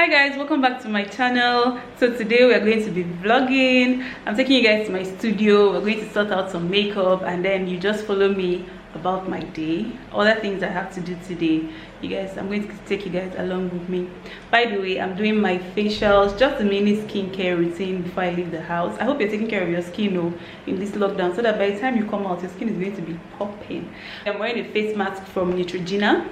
Hi guys, welcome back to my channel. So today we are going to be vlogging. I'm taking you guys to my studio. We're going to sort out some makeup and then you just follow me about my day, other things I have to do today. You guys, I'm going to take you guys along with me. By the way, I'm doing my facials, just a mini skincare routine before I leave the house. I hope you're taking care of your skin in this lockdown so that by the time you come out, your skin is going to be popping. I'm wearing a face mask from Neutrogena.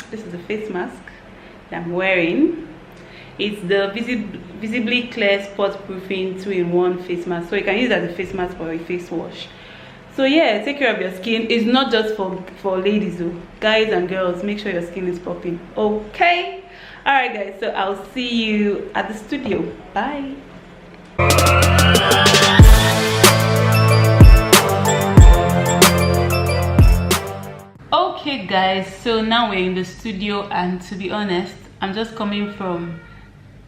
This is the face mask that I'm wearing. It's the visibly clear spot proofing 2-in-1 face mask, so you can use it as a face mask or a face wash. So yeah, take care of your skin. It's not just for ladies though, guys and girls, make sure your skin is popping. Okay, all right guys, so I'll see you at the studio. Bye. Okay guys, so now we're in the studio and to be honest, I'm just coming from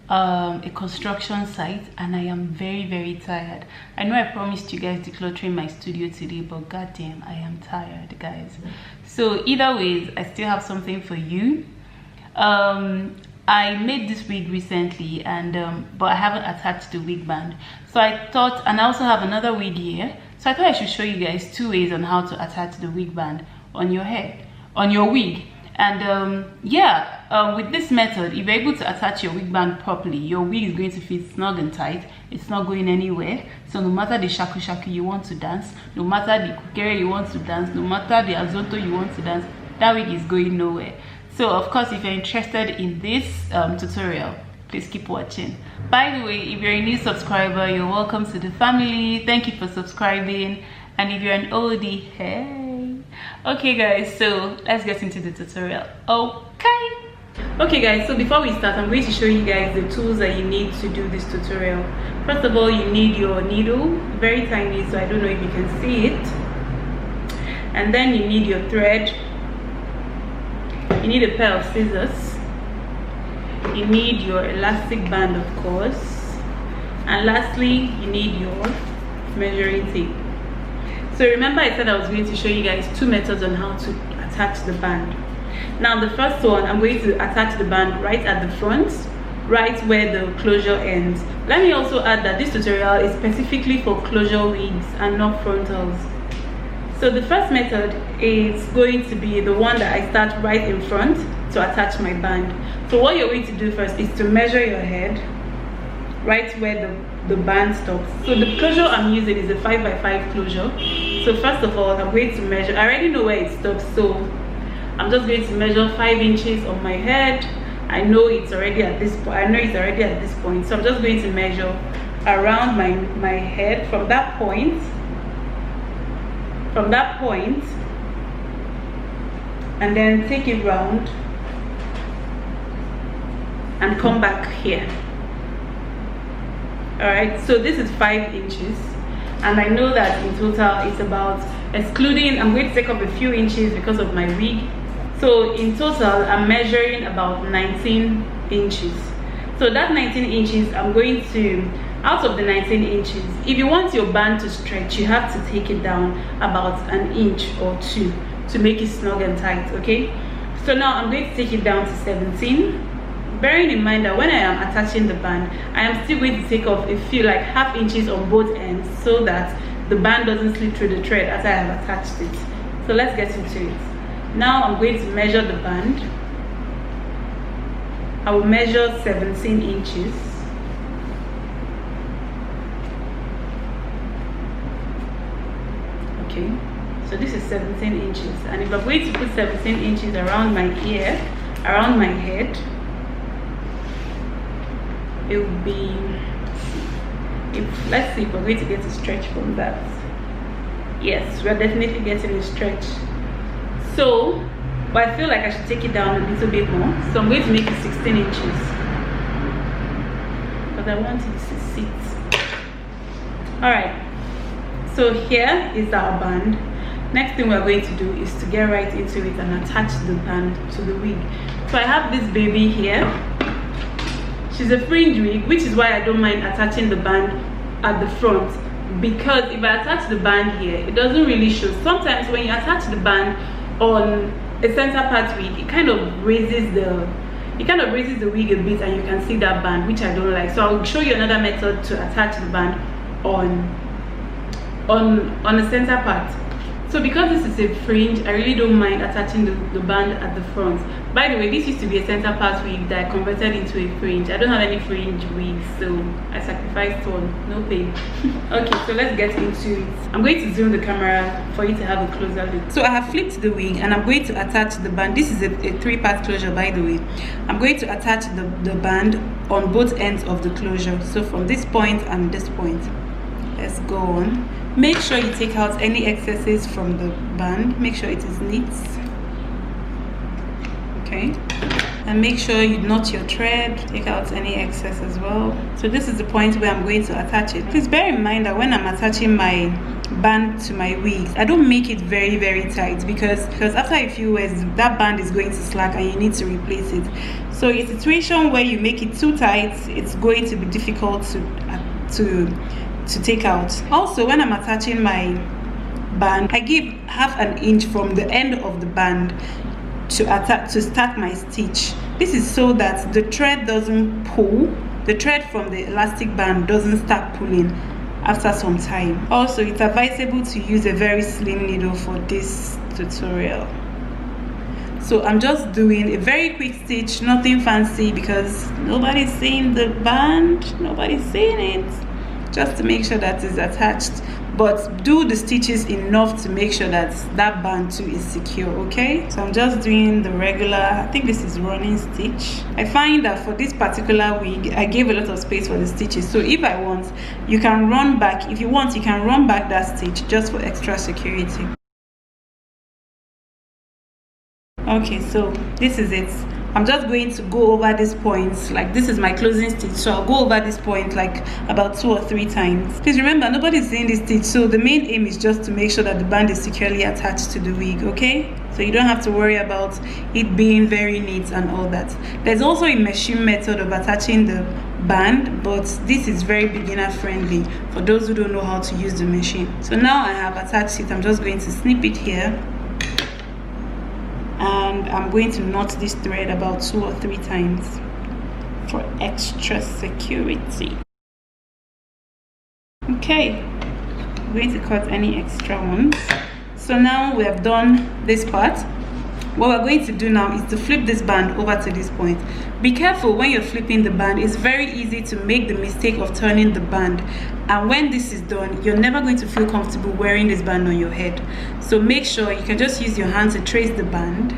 a construction site and I am very tired. I know I promised you guys decluttering my studio today, but goddamn, I am tired guys. So either ways, I still have something for you. I made this wig recently and but I haven't attached the wig band, so I thought, and I also have another wig here, so I thought I should show you guys 2 ways on how to attach the wig band on your head, on your wig. And with this method, if you're able to attach your wig band properly, your wig is going to fit snug and tight. It's not going anywhere. So no matter the shaku shaku you want to dance, no matter the kukere you want to dance, no matter the azonto you want to dance, that wig is going nowhere. So of course, if you're interested in this tutorial, please keep watching. By the way, if you're a new subscriber, you're welcome to the family. Thank you for subscribing. And if you're an oldie, hey. Okay guys, so let's get into the tutorial. Okay guys, so before we start, I'm going to show you guys the tools that you need to do this tutorial. First of all, you need your needle, very tiny, so I don't know if you can see it. And then you need your thread. You need a pair of scissors. You need your elastic band, of course. And lastly, you need your measuring tape. So remember I said I was going to show you guys 2 methods on how to attach the band. Now the first one, I'm going to attach the band right at the front, right where the closure ends. Let me also add that this tutorial is specifically for closure wigs and not frontals. So the first method is going to be the one that I start right in front to attach my band. So what you're going to do first is to measure your head right where the band stops. So the closure I'm using is a 5x5 closure. So first of all, I'm going to measure. I already know where it stops, so I'm just going to measure 5 inches on my head. I know it's already at this point. So I'm just going to measure around my head from that point. And then take it round and come back here. Alright, so this is 5 inches, and I know that in total it's about, excluding, I'm going to take up a few inches because of my wig. So in total I'm measuring about 19 inches. So that 19 inches, I'm going to, out of the 19 inches, if you want your band to stretch, you have to take it down about 1 inch or 2 to make it snug and tight. Okay, so now I'm going to take it down to 17, bearing in mind that when I am attaching the band, I am still going to take off a few, like ½ inches on both ends, so that the band doesn't slip through the thread after I have attached it. So let's get into it. Now I'm going to measure the band. I will measure 17 inches. Okay, so this is 17 inches, and if I'm going to put 17 inches around my ear, around my head, it will be, let's see if we're going to get a stretch from that. Yes, we're definitely getting a stretch. So, but I feel like I should take it down a little bit more, so I'm going to make it 16 inches because I want it to sit. Alright, so here is our band. Next thing we're going to do is to get right into it and attach the band to the wig. So I have this baby here. She's a fringe wig, which is why I don't mind attaching the band at the front, because if I attach the band here, it doesn't really show. Sometimes when you attach the band on a center part wig, it kind of raises the it kind of raises the wig a bit and you can see that band, which I don't like. So I'll show you another method to attach the band on the center part. So because this is a fringe, I really don't mind attaching the band at the front. By the way, this used to be a center part wig that I converted into a fringe. I don't have any fringe wigs, so I sacrificed one. No pain. Okay, so let's get into it. I'm going to zoom the camera for you to have a closer look. So I have flipped the wig and I'm going to attach the band. This is a 3-part closure, by the way. I'm going to attach the band on both ends of the closure. So from this point and this point. Let's go on. Make sure you take out any excesses from the band. Make sure it is neat. Okay, and make sure you knot your thread. Take out any excess as well. So this is the point where I'm going to attach it. Please bear in mind that when I'm attaching my band to my wigs, I don't make it very tight because after a few wears that band is going to slack and you need to replace it. So in a situation where you make it too tight, it's going to be difficult to take out. Also, when I'm attaching my band, I give half an inch from the end of the band to start my stitch. This is so that the thread doesn't pull. The thread from the elastic band doesn't start pulling after some time. Also, it's advisable to use a very slim needle for this tutorial. So I'm just doing a very quick stitch, nothing fancy, because nobody's seeing the band, nobody's seeing it, just to make sure that it's attached. But do the stitches enough to make sure that that band too is secure. Okay, so I'm just doing the regular, I think this is running stitch. I find that for this particular wig I gave a lot of space for the stitches, so if I want, you can run back. If you want, you can run back that stitch just for extra security. Okay, so this is it. I'm just going to go over this point, like this is my closing stitch, so I'll go over this point like about 2 or 3 times. Please remember, nobody's seeing this stitch, so the main aim is just to make sure that the band is securely attached to the wig. Okay, so you don't have to worry about it being very neat and all that. There's also a machine method of attaching the band, but this is very beginner friendly for those who don't know how to use the machine. So now I have attached it. I'm just going to snip it here, and I'm going to knot this thread about 2 or 3 times for extra security. Okay, I'm going to cut any extra ones. So now we have done this part. What we're going to do now is to flip this band over to this point. Be careful when you're flipping the band. It's very easy to make the mistake of turning the band, and when this is done, you're never going to feel comfortable wearing this band on your head. So make sure you can just use your hand to trace the band.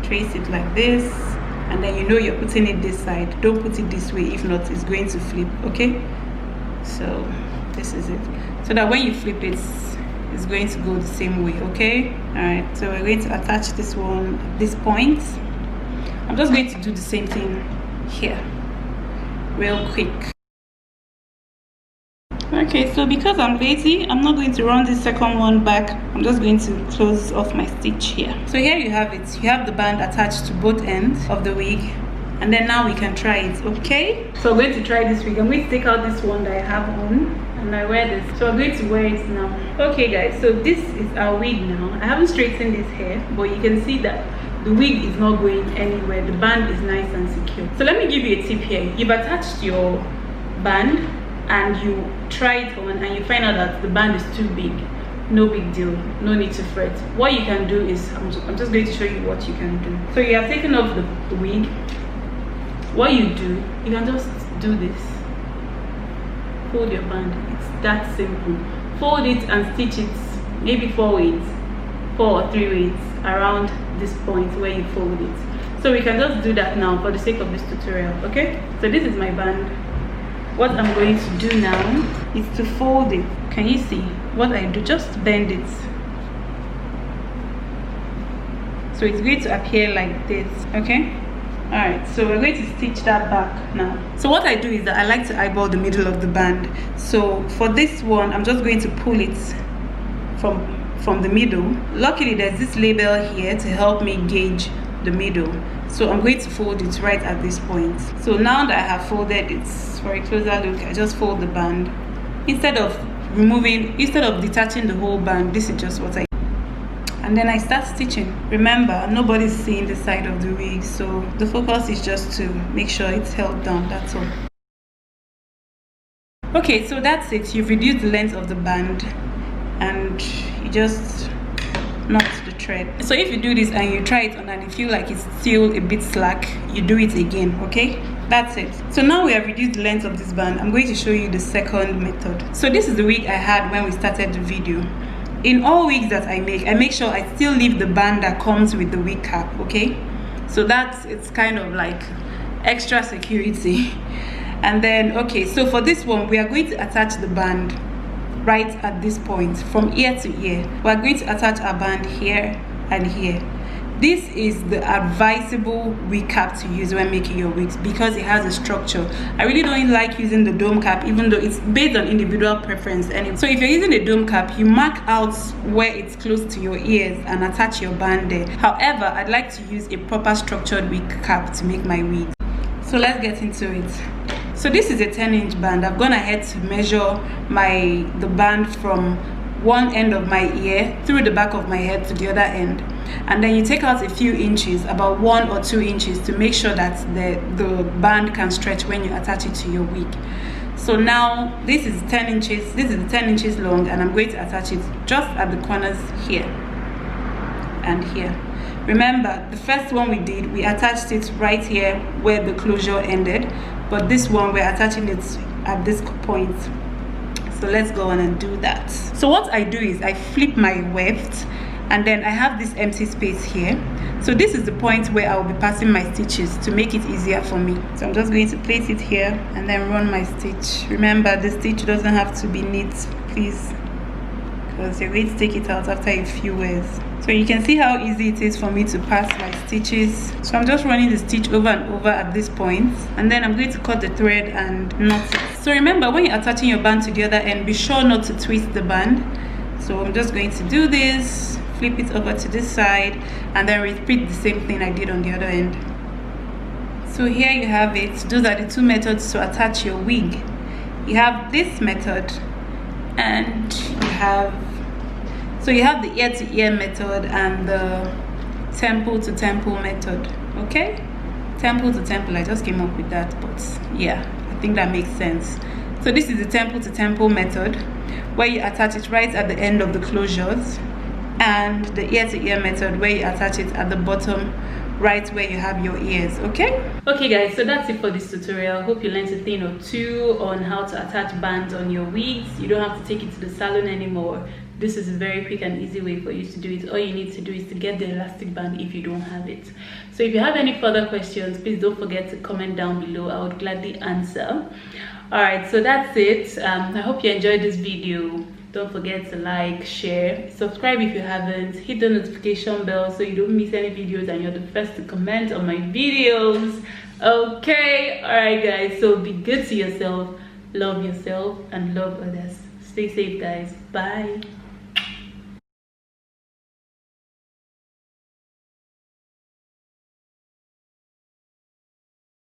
Trace it like this, and then you know you're putting it this side. Don't put it this way, if not it's going to flip. Okay, so this is it, so that when you flip it, it's going to go the same way. Okay, all right, so we're going to attach this one at this point. I'm just going to do the same thing here real quick. Okay, so because I'm lazy, I'm not going to run this second one back. I'm just going to close off my stitch here. So here you have it. You have the band attached to both ends of the wig, and then now we can try it. Okay, so I'm going to try this wig. I'm going to take out this one that I have on, and I wear this. So I'm going to wear it now. Okay guys, so this is our wig now. I haven't straightened this hair, but you can see that the wig is not going anywhere. The band is nice and secure. So let me give you a tip here. You've attached your band and you try it on and you find out that the band is too big. No big deal, no need to fret. What you can do is, I'm just going to show you what you can do. So you have taken off the wig. What you do, you can just do this. Fold your band. It's that simple. Fold it and stitch it maybe 4 ways, 4 or 3 ways around this point where you fold it. So we can just do that now for the sake of this tutorial. Okay, so this is my band. What I'm going to do now is to fold it. Can you see what I do? Just bend it, so it's going to appear like this. Okay, all right, so we're going to stitch that back now. So what I do is that I like to eyeball the middle of the band. So for this one, I'm just going to pull it from the middle. Luckily there's this label here to help me gauge the middle, so I'm going to fold it right at this point. So now that I have folded it, for a closer look, I just fold the band. Instead of detaching the whole band, this is just what I, and and then I start stitching. Remember, nobody's seeing the side of the wig, so the focus is just to make sure it's held down, that's all. Okay, so that's it. You've reduced the length of the band and you just knot the thread. So if you do this and you try it on and you feel like it's still a bit slack, you do it again, okay? That's it. So now we have reduced the length of this band. I'm going to show you the second method. So this is the wig I had when we started the video. In all wigs that I make sure I still leave the band that comes with the wig cap, okay? So it's kind of like extra security. And then, okay, so for this one, we are going to attach the band right at this point, from ear to ear. We are going to attach our band here and here. This is the advisable wig cap to use when making your wigs because it has a structure. I really don't like using the dome cap, even though it's based on individual preference. And so if you're using a dome cap, you mark out where it's close to your ears and attach your band there. However, I'd like to use a proper structured wig cap to make my wig. So let's get into it. So this is a 10-inch band. I've gone ahead to measure the band from one end of my ear through the back of my head to the other end, and then you take out a few inches, about 1 or 2 inches, to make sure that the band can stretch when you attach it to your wig. So now this is 10 inches. This is 10 inches long, and I'm going to attach it just at the corners here and here. Remember, the first one we did, we attached it right here where the closure ended, but this one we're attaching it at this point. So let's go on and do that. So what I do is I flip my weft, and then I have this empty space here. So this is the point where I will be passing my stitches to make it easier for me. So I'm just going to place it here and then run my stitch. Remember, the stitch doesn't have to be neat, please, because you're going to take it out after a few wears. So you can see how easy it is for me to pass my stitches. So I'm just running the stitch over and over at this point, and then I'm going to cut the thread and knot it. So remember, when you're attaching your band to the other end, be sure not to twist the band. So I'm just going to do this, flip it over to this side, and then repeat the same thing I did on the other end. So here you have it. Those are the two methods to attach your wig. You have this method, and you have the ear-to-ear method and the temple-to-temple method, okay? Temple-to-temple, I just came up with that, but yeah, I think that makes sense. So this is the temple-to-temple method, where you attach it right at the end of the closures, and the ear-to-ear method, where you attach it at the bottom, right where you have your ears, okay? Okay guys, so that's it for this tutorial. Hope you learned a thing or two on how to attach bands on your wigs. You don't have to take it to the salon anymore. This is a very quick and easy way for you to do it. All you need to do is to get the elastic band if you don't have it. So if you have any further questions, please don't forget to comment down below. I would gladly answer. Alright, so that's it. I hope you enjoyed this video. Don't forget to like, share, subscribe if you haven't, hit the notification bell so you don't miss any videos and you're the first to comment on my videos. Okay, alright guys, so be good to yourself, love and love others. Stay safe guys, bye.